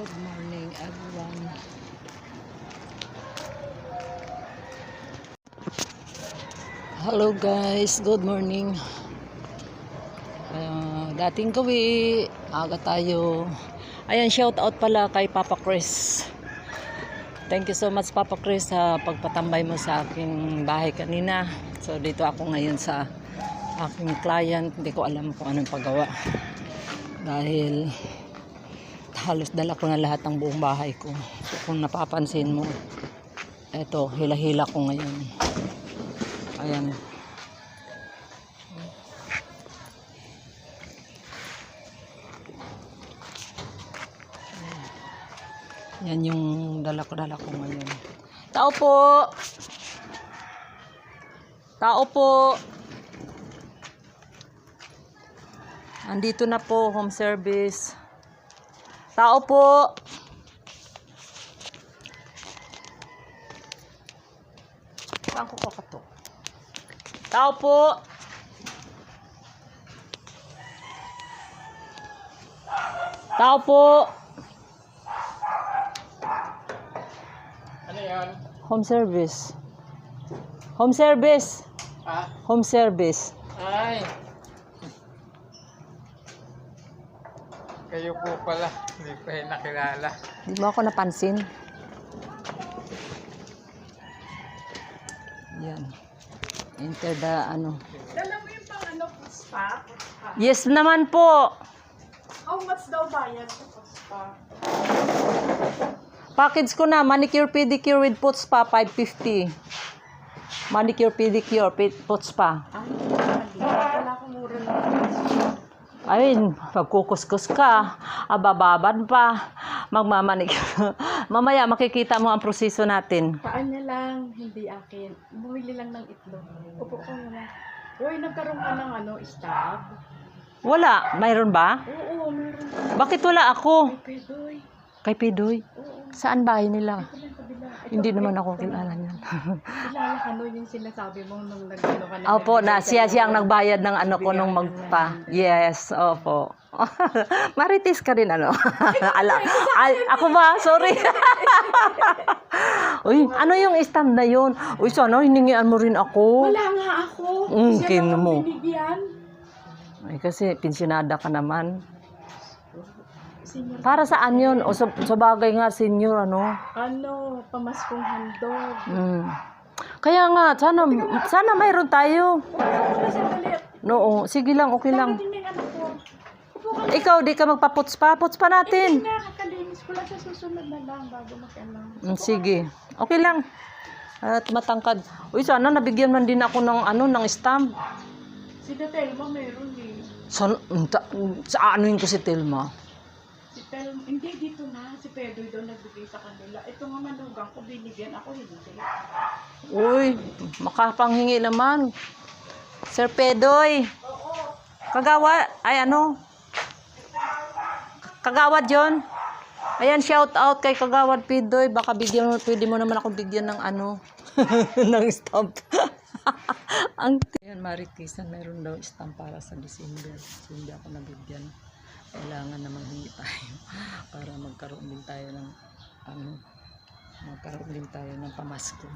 Good morning, everyone. Hello guys, good morning. Dating gawi, aga tayo. Ayan, shout out pala kay Papa Chris. Thank you so much Papa Chris sa pagpatambay mo sa aking bahay kanina. So dito ako ngayon sa aking client. Hindi ko alam kung anong paggawa. Dahil halos dala ko na lahat ng buong bahay ko. So kung napapansin mo, eto, hila-hila ko ngayon. Ayan. Yan yung dala ko ngayon. Tao po! Tao po! Andito na po, home service. Tao po! Saan ko kakato? Tao po! Tao po! Ano yan? Home service. Home service. Ah? Home service. Ay! Kayo po pala. Hindi pa rin nakilala. Hindi mo ako napansin. Yan. Enter the ano. Dala mo yung pang ano, spa? Yes naman po. How much daw bayad sa spa? Package ko na. Manicure, pedicure with foot spa, 550. Manicure, pedicure, foot spa. Ay, mali. Wala akong mura na. Ayun, pagkukuskus ka, abababad pa, magmamanicure. Mamaya makikita mo ang proseso natin. Paan niya lang, hindi akin. Bumili lang ng itlog. Upo ko naman. Uy, nagkaroon ka ng ano, stab? Wala, mayroon ba? Oo, meron. Bakit wala ako? Ay, pedoy. Kay Pidoy? Oo, Saan bahay nila? ito lang kabila. Ito, Hindi naman ito, ako ito. kilala niyan. Kilala ka no, yung sinasabi mo nung nag-ano ka na. Opo, na siya ang nagbayad ng ano ko nung magpa. Yes, opo. Marites ka rin ano. Ako ba? Sorry. Uy, ano yung stand na yun? Uy, sana hiningian mo rin ako. Wala nga ako. Siya Kin lang ang mo. binigyan. Ay, kasi pensionada ka naman. Senior. Para saan yun? O sa bagay nga, senior, ano? Ano, pamaskong handog. Mm. Kaya nga, sana mayroon tayo. Sandali. No, sige lang, okay lang. Darating na yung anak ko. Upo ka. Ikaw, di ka magpaputs pa Hindi natin. na, kakalinis ko lang sa susunod na lang bago mag-ano. Sige, okay lang. At matangkad. Uy, sana nabigyan man din ako ng ng stamp. Si Telma meron eh. Sa ano yun ko si Telma? Si Telma, hindi dito na. Si Pedro daw nagbigay sa kanila. Ito nga manugang ko, binigyan ako hindi. Uy, makapanghingi naman. Sir Pedoy. Kagawad, ay ano? Kagawad yon. Ayan, shout out kay Kagawad Pedoy. Baka pwede mo naman ako bigyan ng ng stamp. Ayan, Maritisan, mayroon daw stamp para sa December. So, hindi ako nabigyan. Kailangan naman hindi tayo para magkaroon din tayo ng pamasko.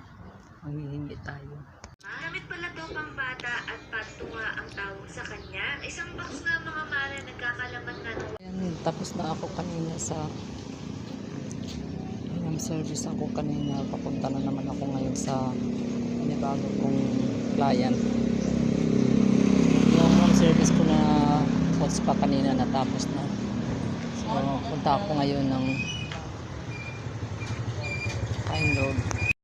Manghihingi tayo. Gamit pala daw pang bata at pagtunga ang tawag sa kanya. Isang box na mga mare nagkakalaman na. Ayan, tapos na ako kanina sa home service ako kanina. Papunta na naman ako ngayon sa bago kong client. Yung home service ko na post pa kanina natapos na. So, punta ako ngayon ng Pine Road.